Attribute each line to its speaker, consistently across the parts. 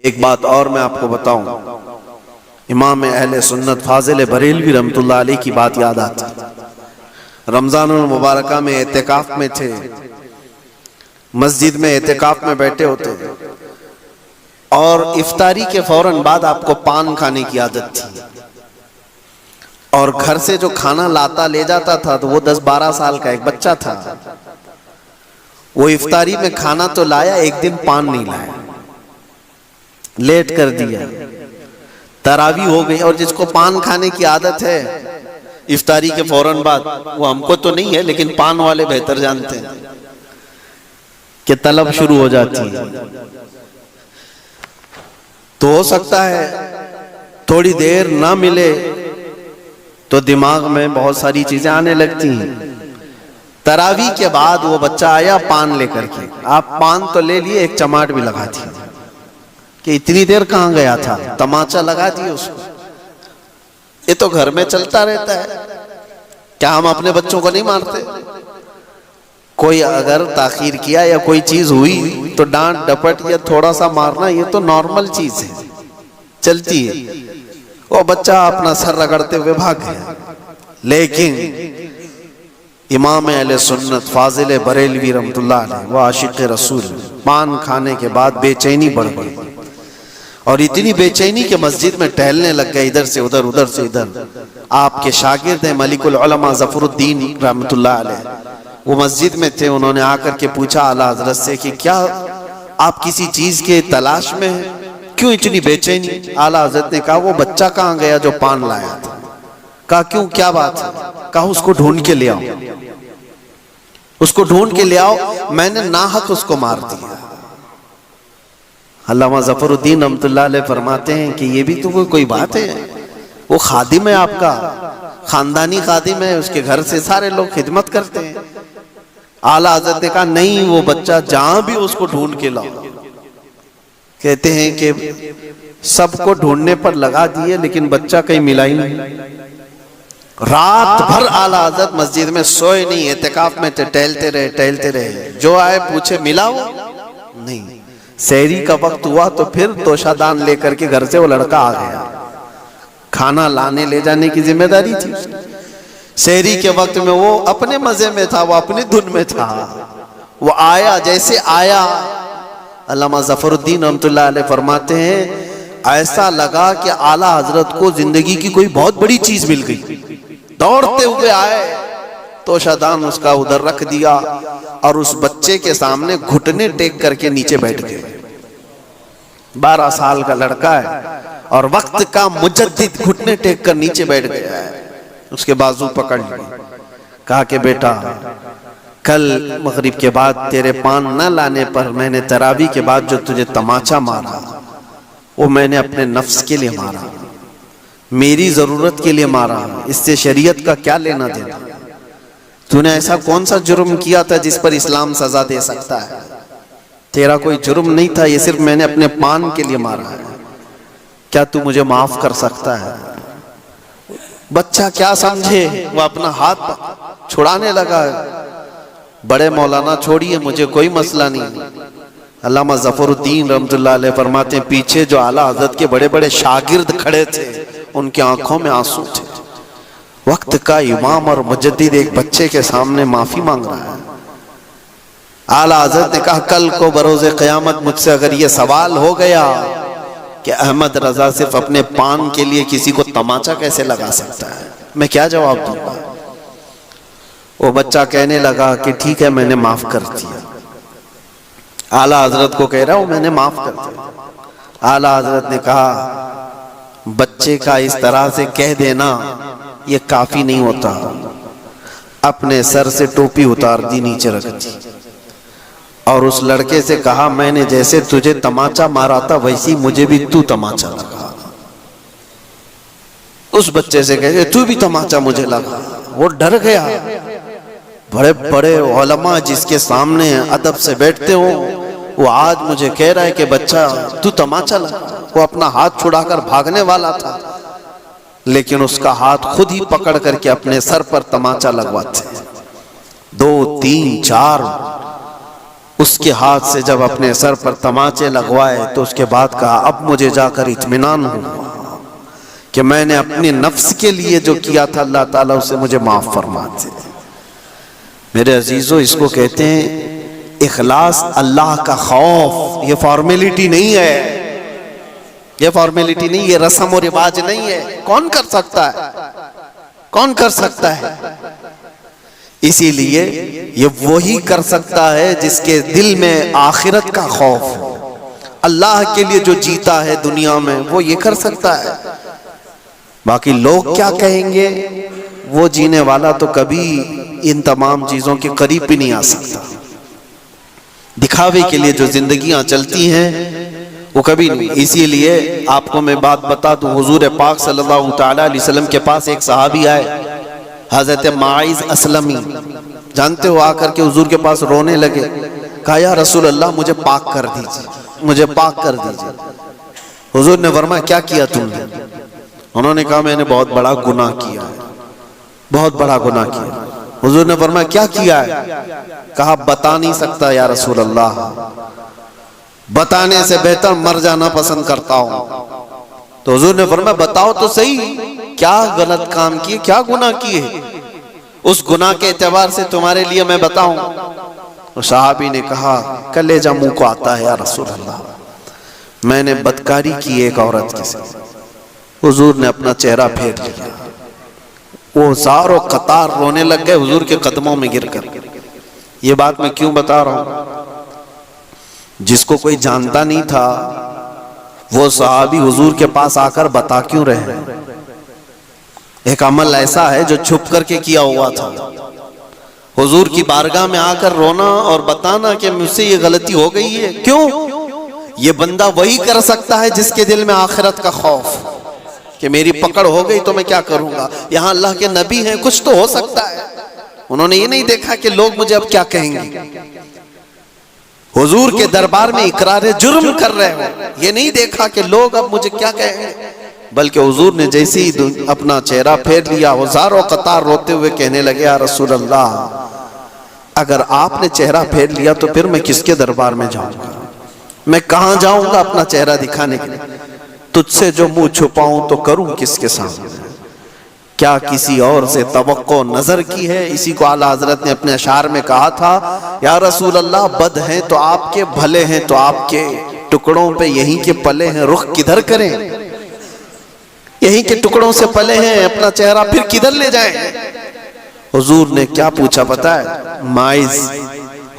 Speaker 1: ایک بات اور میں آپ کو بتاؤں، امام اہل سنت فاضل بریلوی رحمۃ اللہ علیہ کی بات یاد آتی۔ رمضان المبارکہ میں اعتکاف میں تھے، مسجد میں اعتکاف میں بیٹھے ہوتے اور افطاری کے فوراً بعد آپ کو پان کھانے کی عادت تھی، اور گھر سے جو کھانا لاتا لے جاتا تھا تو وہ 10-12 سال کا ایک بچہ تھا۔ وہ افطاری میں کھانا تو لایا، ایک دن پان نہیں لایا، لیٹ کر دیا، تراویح ہو گئی۔ اور جس کو پان کھانے کی عادت ہے افطاری کے فوراً بعد، وہ ہم کو تو نہیں ہے لیکن پان والے بہتر جانتے ہیں کہ طلب شروع ہو جاتی ہے، تو ہو سکتا ہے تھوڑی دیر نہ ملے تو دماغ میں بہت ساری چیزیں آنے لگتی ہیں۔ تراویح کے بعد وہ بچہ آیا پان لے کر کے، آپ پان تو لے لیے، ایک چماٹ بھی لگا دی کہ اتنی دیر کہاں گیا تھا، تماچا لگا دیے اس کو۔ یہ تو گھر میں چلتا رہتا ہے، کیا ہم اپنے بچوں کو نہیں مارتے؟ کوئی اگر تاخیر کیا یا کوئی چیز ہوئی تو ڈانٹ ڈپٹ یا تھوڑا سا مارنا، یہ تو نارمل چیز ہے، چلتی ہے۔ وہ بچہ اپنا سر رگڑتے ہوئے بھاگ گیا، لیکن امام اہل سنت فاضل بریلوی رحمۃ اللہ علیہ وہ عاشق رسول، پان کھانے کے بعد بے چینی بڑھ گئی، اور اتنی بے چینی کہ مسجد میں ٹہلنے لگ گئے، ادھر سے ادھر ادھر سے ادھر۔ آپ کے شاگرد ہیں ملک العلماء ظفر الدین رحمۃ اللہ علیہ، وہ مسجد میں تھے، انہوں نے آ کر کے پوچھا اعلیٰ حضرت سے کہ کیا آپ کسی چیز کے تلاش میں ہیں، کیوں اتنی بے چینی؟ اعلیٰ حضرت نے کہا وہ بچہ کہاں گیا جو پان لایا تھا؟ کہا کیوں، کیا بات ہے؟ کہا اس کو ڈھونڈ کے لے آؤ، اس کو ڈھونڈ کے لے آؤ، میں نے ناحق اس کو مار دیا۔ علامہ ظفر الدین رحمۃ اللہ علیہ فرماتے ہیں کہ یہ بھی تو کوئی بات ہے، وہ خادم ہے آپ کا، خاندانی خادم ہے، اس کے گھر سے سارے لوگ خدمت کرتے ہیں۔ اعلیٰ حضرت نے کہا نہیں، وہ بچہ جہاں بھی اس کو ڈھونڈ کے لاؤ۔ کہتے ہیں کہ سب کو ڈھونڈنے پر لگا دیے لیکن بچہ کہیں ملا ہی نہیں۔ رات بھر اعلیٰ حضرت مسجد میں سوئے نہیں، اعتکاف میں ٹہلتے رہے، جو آئے پوچھے ملا وہ نہیں۔ سحری کا وقت ہوا تو پھر توشہ دان لے کر کے گھر سے وہ لڑکا آ گیا، کھانا لانے لے جانے کی ذمہ داری تھی۔ سحری کے وقت میں وہ اپنے مزے میں تھا، وہ اپنی دھن میں تھا، وہ آیا، جیسے آیا علامہ ظفر الدین رحمۃ اللہ علیہ فرماتے ہیں ایسا لگا کہ اعلیٰ حضرت کو زندگی کی کوئی بہت بڑی چیز مل گئی۔ دوڑتے ہوئے آئے، توشہ دان اس کا ادھر رکھ دیا اور اس بچے کے سامنے گھٹنے ٹیک کر کے نیچے بیٹھ گئے۔ 12 سال کا لڑکا ہے اور وقت کا مجدد، گھٹنے ٹیک کر نیچے بیٹھ گیا ہے۔ اس کے بازو پکڑ لیے، کہا کہ بیٹا کل مغرب کے بعد تیرے پان نہ لانے پر میں نے تراویح کے بعد جو تجھے تماچا مارا وہ میں نے اپنے نفس کے لیے مارا، میری ضرورت کے لیے مارا، اس سے شریعت کا کیا لینا دینا؟ تو نے ایسا کون سا جرم کیا تھا جس پر اسلام سزا دے سکتا ہے؟ تیرا کوئی جرم نہیں تھا، یہ صرف میں نے اپنے پان کے لیے مارا ہے، کیا تو مجھے معاف کر سکتا ہے؟ بچہ کیا سمجھے، وہ اپنا ہاتھ چھڑانے لگا، بڑے مولانا چھوڑیے مجھے کوئی مسئلہ نہیں۔ علامہ ظفر الدین رحمۃ اللہ علیہ فرماتے ہیں پیچھے جو اعلیٰ حضرت کے بڑے بڑے شاگرد کھڑے تھے ان کی آنکھوں میں آنسو تھے۔ وقت کا امام اور مجدد ایک بچے کے سامنے معافی مانگ رہا ہے۔ اعلیٰ حضرت نے کہا کل کو بروز قیامت مجھ سے اگر یہ سوال ہو گیا کہ احمد رضا صرف اپنے پان کے لیے کسی کو تماچا کیسے لگا سکتا ہے، میں کیا جواب دوں گا؟ وہ بچہ کہنے لگا کہ ٹھیک ہے میں نے معاف کر دیا۔ اعلیٰ حضرت کو کہہ رہا ہوں میں نے معاف کر دیا۔ اعلیٰ حضرت نے کہا بچے کا اس طرح سے کہہ دینا یہ کافی نہیں ہوتا، اپنے سر سے ٹوپی اتار دی، نیچے رکھ دی، اور اس لڑکے سے کہا میں نے جیسے تجھے تماچا مارا تھا ویسی مجھے بھی تو تماچا لگا۔ اس بچے سے کہے تو بھی تماچا مجھے لگا، وہ ڈر گیا۔ بڑے بڑے علماء جس کے سامنے ادب سے بیٹھتے ہوں وہ آج مجھے کہہ رہا ہے کہ بچہ تو تماچا لگا۔ وہ اپنا ہاتھ چھڑا کر بھاگنے والا تھا لیکن اس کا ہاتھ خود ہی پکڑ کر کے اپنے سر پر تماچا لگواتے، 2 3 4 اس کے ہاتھ سے جب اپنے سر پر تماچے لگوائے تو اس کے بعد کہا اب مجھے جا کر اطمینان ہوا کہ میں نے اپنے نفس کے لیے جو کیا تھا اللہ تعالیٰ اسے مجھے معاف فرما دے۔ میرے عزیزو، اس کو کہتے ہیں اخلاص، اللہ کا خوف۔ یہ فارمیلٹی نہیں ہے، یہ فارمیلٹی نہیں، یہ رسم و رواج نہیں ہے۔ کون کر سکتا ہے؟ کون کر سکتا ہے؟ اسی لیے یہ وہی کر سکتا ہے جس کے دل میں آخرت کا خوف ہو۔ اللہ کے لیے جو جیتا ہے دنیا میں وہ یہ کر سکتا ہے۔ باقی لوگ کیا کہیں گے، وہ جینے والا تو کبھی ان تمام چیزوں کے قریب بھی نہیں آ سکتا۔ دکھاوے کے لیے جو زندگیاں چلتی ہیں وہ کبھی نہیں۔ اسی لیے آپ کو میں بات بتا دوں، حضور پاک صلی اللہ تعالیٰ علیہ وسلم کے پاس ایک صحابی آئے، حضرت معاذ اسلمی، جانتے ہو، آ کر کے حضور کے پاس رونے لگے، کہا یا رسول اللہ مجھے پاک کر دیجئے، مجھے پاک کر دیجئے۔ حضور نے فرمایا کیا کیا تم نے؟ انہوں نے کہا میں نے بہت بڑا گناہ کیا ہے، بہت بڑا گناہ کیا۔ حضور نے فرمایا کیا کیا ہے؟ کہا بتا نہیں سکتا یا رسول اللہ، بتانے سے بہتر مر جانا پسند کرتا ہوں۔ تو حضور نے فرمایا بتاؤ تو صحیح، کیا غلط کام کیے، کیا گناہ کیے؟ اس گناہ کے اعتبار سے تمہارے لیے میں بتاؤں۔ صحابی نے کہا کلیجہ منہ کو آتا ہے یا رسول اللہ، میں نے بدکاری کی ایک عورت کے ساتھ۔ حضور نے اپنا چہرہ پھیر لیا، وہ زاروں قطار رونے لگ گئے حضور کے قدموں میں گر کر۔ یہ بات میں کیوں بتا رہا ہوں؟ جس کو کوئی جانتا نہیں تھا وہ صحابی حضور کے پاس آ کر بتا کیوں رہے؟ ایک عمل ایسا ہے جو چھپ کر کے کیا ہوا تھا، حضور کی بارگاہ میں آ کر رونا اور بتانا کہ مجھ سے یہ غلطی ہو گئی ہے۔ کیوں؟ یہ بندہ وہی کر سکتا ہے جس کے دل میں آخرت کا خوف کہ میری پکڑ ہو گئی تو میں کیا کروں گا۔ یہاں اللہ کے نبی ہیں، کچھ تو ہو سکتا ہے۔ انہوں نے یہ نہیں دیکھا کہ لوگ مجھے اب کیا کہیں گے، حضور کے دربار میں اقرار جرم کر رہے ہو، یہ نہیں دیکھا کہ لوگ اب مجھے کیا کہیں گے، بلکہ حضور نے جیسے ہی اپنا چہرہ پھیر لیا، ہزاروں قطار روتے ہوئے کہنے لگے یا رسول اللہ اگر آپ نے چہرہ پھیر لیا تو پھر میں کس کے دربار میں جاؤں گا، میں کہاں جاؤں گا اپنا چہرہ دکھانے کے لیے، تجھ سے جو منہ چھپاؤں تو کروں کس کے سامنے، کیا کسی اور سے توقع نظر کی ہے؟ اسی کو اعلیٰ حضرت نے اپنے اشعار میں کہا تھا یا رسول اللہ بد ہیں تو آپ کے، بھلے ہیں تو آپ کے، ٹکڑوں پہ یہیں کے پلے ہیں رخ کدھر کریں، یہیں کے ٹکڑوں سے پلے ہیں، اپنا چہرہ پھر کدھر لے جائیں۔ حضور نے کیا پوچھا پتا ہے؟ معاذ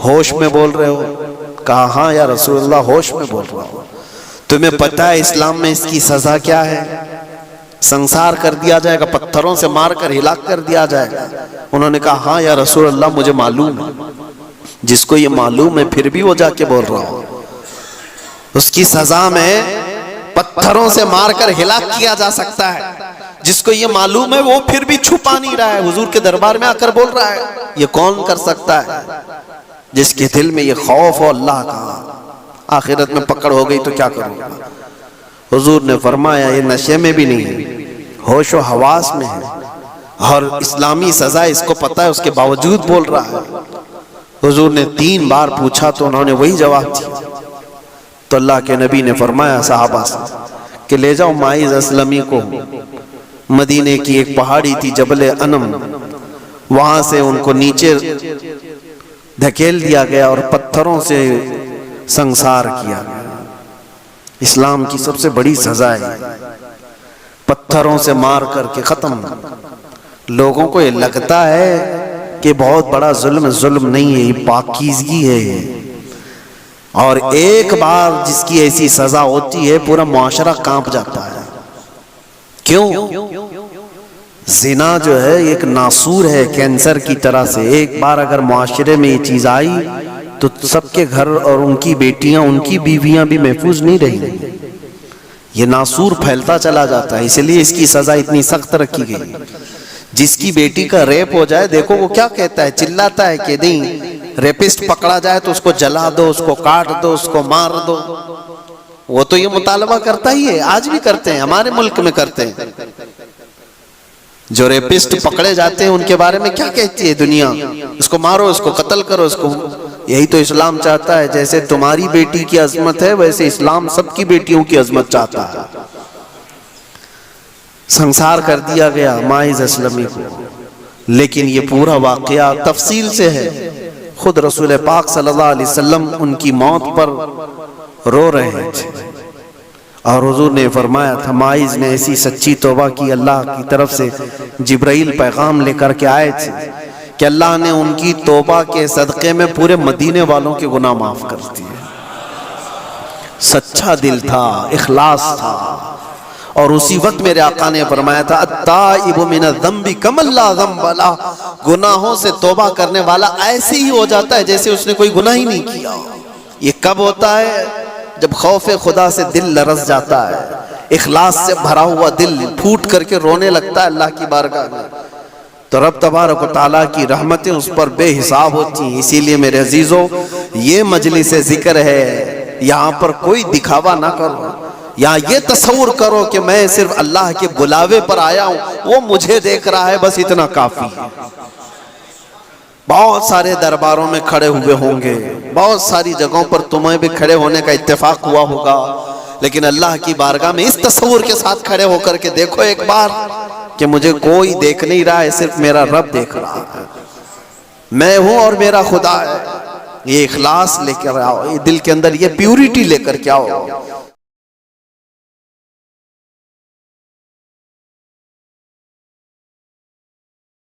Speaker 1: ہوش میں بول رہے ہو؟ کہا ہاں یا رسول اللہ ہوش میں بول رہا ہوں۔ تمہیں پتا ہے اسلام میں اس کی سزا کیا ہے؟ سنسار کر دیا جائے گا، پتھروں سے مار کر ہلاک کر دیا جائے گا۔ انہوں نے کہا ہاں یا رسول اللہ مجھے معلوم ہے۔ جس کو یہ معلوم ہے پھر بھی وہ جا کے بول رہا ہوں، اس کی سزا میں پتھروں سے مار کر ہلاک کیا جا سکتا ہے۔ جس کو یہ معلوم ہے وہ پھر بھی چھپا نہیں رہا ہے، حضور کے دربار میں آ کر بول رہا ہے۔ یہ کون کر سکتا ہے؟ جس کے دل میں یہ خوف ہو اللہ کا، آخرت میں پکڑ ہو گئی تو کیا کروں گا۔ حضور نے فرمایا یہ نشے میں بھی نہیں ہے، ہوش و حواس میں ہے، اور اسلامی سزا اس کو پتہ ہے، اس کے باوجود بول رہا ہے۔ حضور نے 3 بار پوچھا تو انہوں نے وہی جواب دیا۔ تو اللہ کے نبی نے فرمایا صحابہ سے کہ لے جاؤ معاذ اسلمی کو، مدینے کی ایک پہاڑی تھی جبل انم، وہاں سے ان کو نیچے دھکیل دیا گیا اور پتھروں سے سنسار کیا گیا۔ اسلام کی سب سے بڑی سزا ہے، پتھروں سے مار کر کے ختم۔ لوگوں کو یہ لگتا ہے کہ بہت بڑا ظلم، ظلم نہیں ہے، یہ پاکیزگی ہے یہ۔ اور ایک بار جس کی ایسی سزا ہوتی ہے پورا معاشرہ کانپ جاتا ہے۔ کیوں؟ زنا جو ہے ایک ناسور ہے کینسر کی طرح سے، ایک بار اگر معاشرے میں یہ چیز آئی تو سب کے گھر اور ان کی بیٹیاں، ان کی بیویاں بھی محفوظ نہیں رہیں۔ یہ ناسور پھیلتا چلا جاتا ہے، اس لیے اس کی سزا اتنی سخت رکھی گئی۔ جس کی بیٹی کا ریپ ہو جائے دیکھو وہ کیا کہتا ہے، چلاتا ہے کہ نہیں ریپسٹ پکڑا جائے تو اس کو جلا دو، اس کو کاٹ دو، اس کو مار دو۔ وہ تو یہ مطالبہ کرتا ہی ہے، آج بھی کرتے ہیں، ہمارے ملک میں کرتے ہیں۔ جو ریپسٹ پکڑے جاتے ہیں ان کے بارے میں کیا کہتی ہے دنیا؟ اس کو مارو، اس کو قتل کرو، اس کو. یہی تو اسلام چاہتا ہے. جیسے تمہاری بیٹی کی عظمت ہے ویسے اسلام سب کی بیٹیوں کی عظمت چاہتا ہے. سنسار کر دیا گیا ماعز اسلمی کو. لیکن یہ پورا واقعہ تفصیل سے ہے. خود رسول پاک صلی اللہ علیہ وسلم ان کی موت پر رو رہے تھے اور حضور نے فرمایا تھا ماعز نے ایسی سچی توبہ کی، اللہ کی طرف سے جبرائیل پیغام لے کر کے آئے تھے کہ اللہ نے ان کی توبہ کے صدقے میں پورے مدینے والوں کے گناہ معاف کر دیے. سچا دل تھا، اخلاص تھا. اور اسی وقت میرے آقا نے فرمایا تھا التائب من الذنب کمن لا ذنب لہ، گناہوں سے توبہ کرنے والا ایسے ہی ہو جاتا ہے جیسے اس نے کوئی گناہ ہی نہیں کیا. یہ کب ہوتا ہے؟ جب خوف خدا سے دل لرز جاتا ہے، اخلاص سے بھرا ہوا دل پھوٹ کر کے رونے لگتا ہے اللہ کی بارگاہ میں، تو رب تبارک و تعالیٰ کی رحمتیں اس پر بے حساب ہوتی ہیں. اسی لیے میرے عزیزو، یہ مجلس ذکر ہے، یہاں پر کوئی دکھاوا نہ کرو. یہاں یہ تصور کرو کہ میں صرف اللہ کے بلاوے پر آیا ہوں، وہ مجھے دیکھ رہا ہے، بس اتنا کافی ہے. بہت سارے درباروں میں کھڑے ہوئے ہوں گے، بہت ساری جگہوں پر تمہیں بھی کھڑے ہونے کا اتفاق ہوا ہوگا، لیکن اللہ کی بارگاہ میں اس تصور کے ساتھ کھڑے ہو کر کے دیکھو ایک بار کہ مجھے کوئی دیکھ نہیں رہا ہے، صرف میرا رب دیکھ رہا ہے. میں ہوں اور میرا خدا ہے. یہ اخلاص لے کر آؤ، یہ دل کے اندر یہ پیوریٹی لے کر کے آؤ.